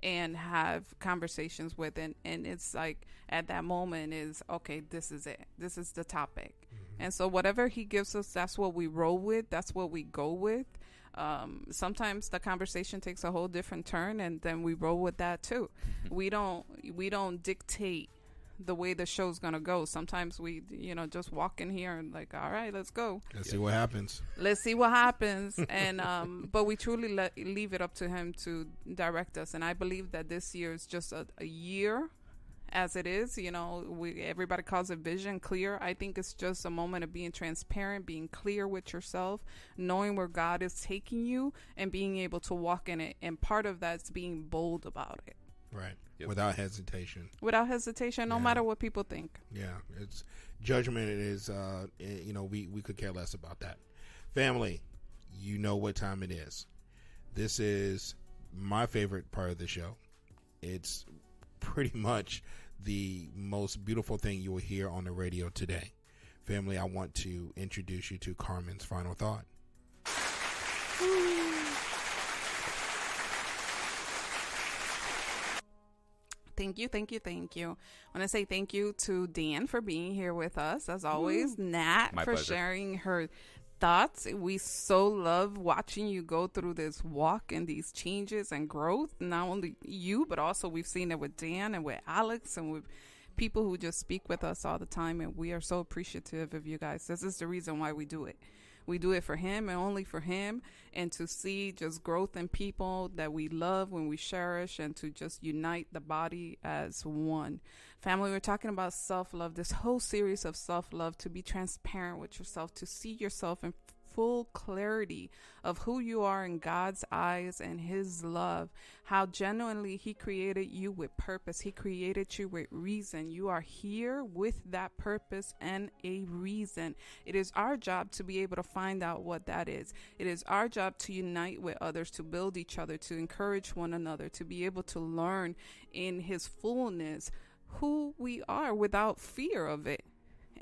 and have conversations with. And it's like at that moment is, okay, this is it. This is the topic. And so whatever he gives us, that's what we roll with. That's what we go with. Sometimes the conversation takes a whole different turn, and then we roll with that too. We don't dictate the way the show's gonna go. Sometimes we just walk in here and like, all right, let's go. Let's see what happens. Let's see what happens. And but we truly leave it up to him to direct us. And I believe that this year is just a year as it is. Everybody calls it vision clear. I think it's just a moment of being transparent, being clear with yourself, knowing where God is taking you, and being able to walk in it. And part of that's being bold about it. Right. Yep. Without hesitation. Without hesitation, no matter what people think. Yeah. It's judgment. It is, we could care less about that. Family, you know what time it is. This is my favorite part of the show. It's pretty much the most beautiful thing you will hear on the radio today. Family, I want to introduce you to Carmen's final thought. Thank you. I want to say thank you to Dan for being here with us, as always. Nat My for pleasure. sharing her thoughts. We so love watching you go through this walk and these changes and growth. Not only you, but also we've seen it with Dan and with Alex and with people who just speak with us all the time. And we are so appreciative of you guys. This is the reason why we do it. We do it for him and only for him, and to see just growth in people that we love when we cherish, and to just unite the body as one. Family, we're talking about self-love, this whole series of self-love, to be transparent with yourself, to see yourself in full clarity of who you are in God's eyes and his love, how genuinely he created you with purpose. He created you with reason. You are here with that purpose and a reason. It is our job to be able to find out what that is. It is our job to unite with others, to build each other, to encourage one another, to be able to learn in his fullness who we are without fear of it,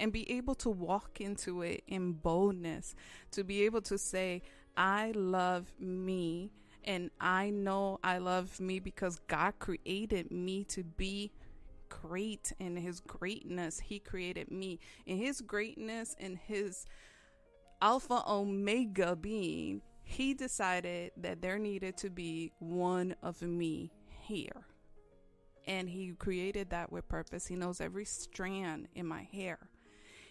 and be able to walk into it in boldness, to be able to say, I love me, and I know I love me because God created me to be great. In his greatness, he created me in his greatness, in his Alpha Omega being. He decided that there needed to be one of me here. And he created that with purpose. He knows every strand in my hair.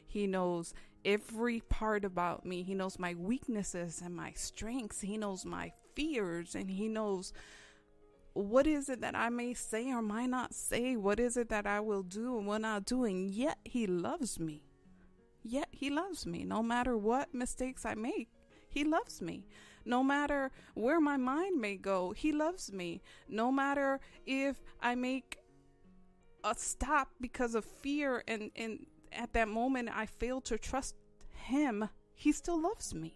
He knows every part about me. He knows my weaknesses and my strengths. He knows my fears, and he knows what is it that I may say or might not say. What is it that I will do and will not do. And yet he loves me. Yet he loves me. No matter what mistakes I make, he loves me. No matter where my mind may go, he loves me. No matter if I make a stop because of fear and at that moment I fail to trust him, he still loves me.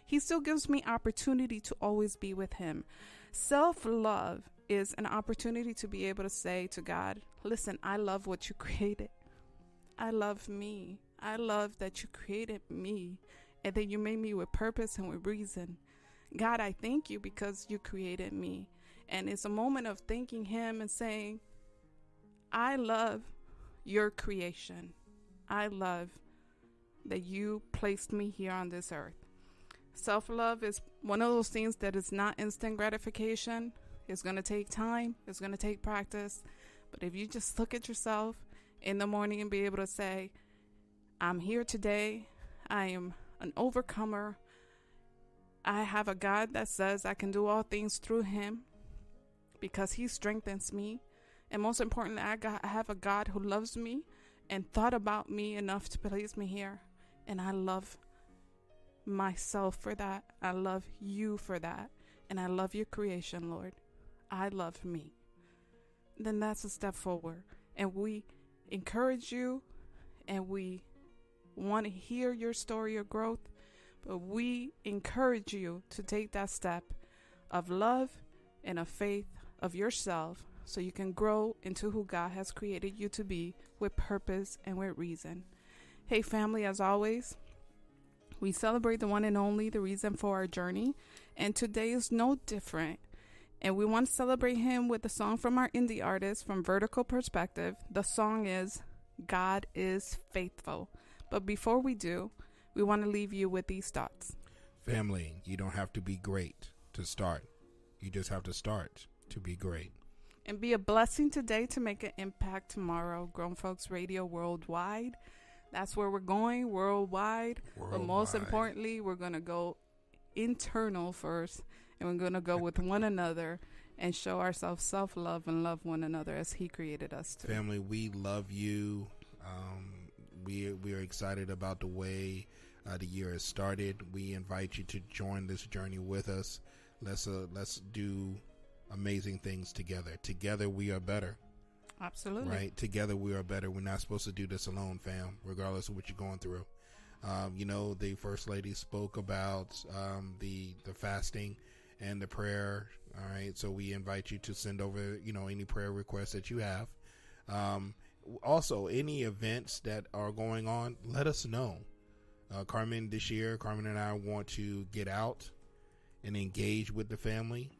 He still gives me opportunity to always be with him. Self-love is an opportunity to be able to say to God, listen, I love what you created. I love me. I love that you created me and that you made me with purpose and with reason. God, I thank you because you created me. And it's a moment of thanking him and saying, I love your creation. I love that you placed me here on this earth. Self-love is one of those things that is not instant gratification. It's going to take time. It's going to take practice. But if you just look at yourself in the morning and be able to say, I'm here today. I am an overcomer. I have a God that says I can do all things through him because he strengthens me. And most importantly, I have a God who loves me and thought about me enough to place me here. And I love myself for that. I love you for that. And I love your creation, Lord. I love me. Then that's a step forward. And we encourage you and we want to hear your story of growth, but we encourage you to take that step of love and of faith of yourself so you can grow into who God has created you to be with purpose and with reason. Hey family, as always, we celebrate the one and only, the reason for our journey, and today is no different. And we want to celebrate him with a song from our indie artist from Vertical Perspective. The song is God is Faithful. But before we do, we want to leave you with these thoughts. Family, you don't have to be great to start. You just have to start to be great. And be a blessing today to make an impact tomorrow. Grown Folks Radio Worldwide. That's where we're going, worldwide. But most importantly, we're going to go internal first. And we're going to go with one another and show ourselves self-love and love one another as he created us to. Family, we love you. We are excited about the way the year has started. We invite you to join this journey with us. Let's do amazing things together. Together we are better. Absolutely. Right? Together we are better. We're not supposed to do this alone, fam, regardless of what you're going through. The First Lady spoke about the fasting and the prayer. All right. So we invite you to send over, any prayer requests that you have. Also, any events that are going on, let us know. Carmen and I want to get out and engage with the family.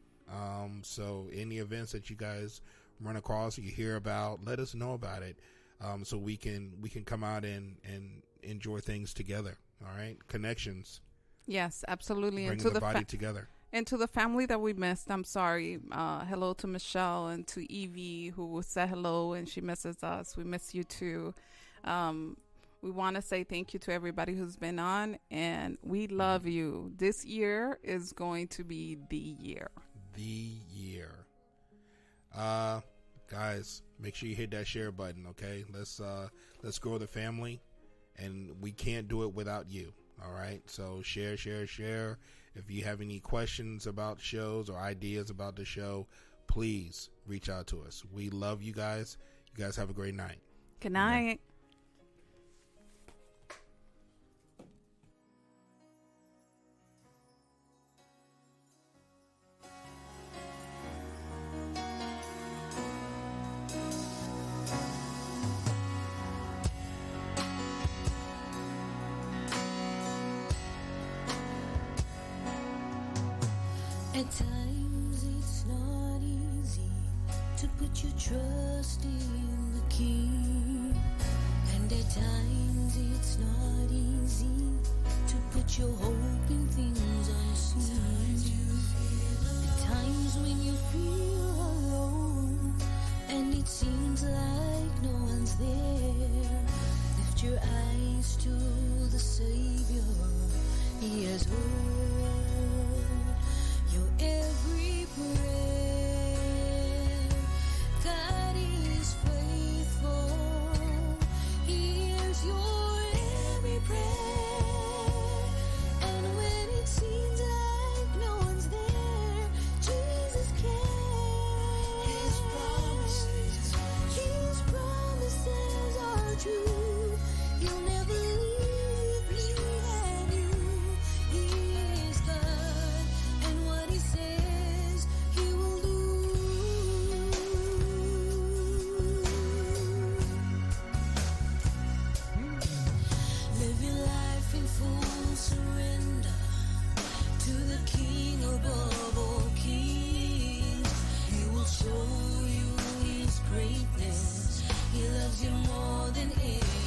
So any events that you guys run across or you hear about, let us know about it. So we can come out and enjoy things together. All right. Connections. Yes, absolutely. Bring the body together. And to the family that we missed, I'm sorry. Hello to Michelle and to Evie, who said hello and she misses us. We miss you too. We want to say thank you to everybody who's been on, and we love you. This year is going to be the year. The year. Guys, make sure you hit that share button, okay? Let's grow the family, and we can't do it without you. All right, so share. If you have any questions about shows or ideas about the show, please reach out to us. We love you guys. You guys have a great night. Good night. At times it's not easy to put your trust in the King, and at times it's not easy to put your hope in things unseen. At times when you feel alone and it seems like no one's there, lift your eyes to the Savior. He has heard your every prayer. God is faithful. He hears your every prayer. And when it seems like no one's there, Jesus cares. His promises are true. You'll never leave me, and He is God, and what He says He will do. Live your life in full surrender to the King above all kings. He will show you His greatness. He loves you more than anything.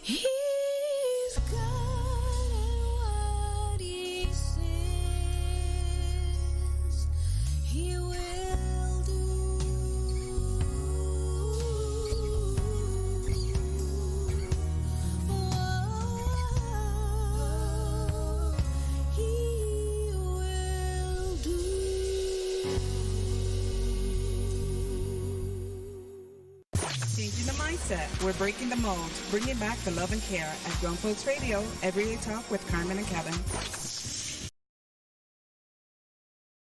He's God and what he says he will do. He will do. Changing the mindset. We're breaking the mold. Bringing back the love and care at Grown Folks Radio. Everyday Talk with Carmen and Kevin.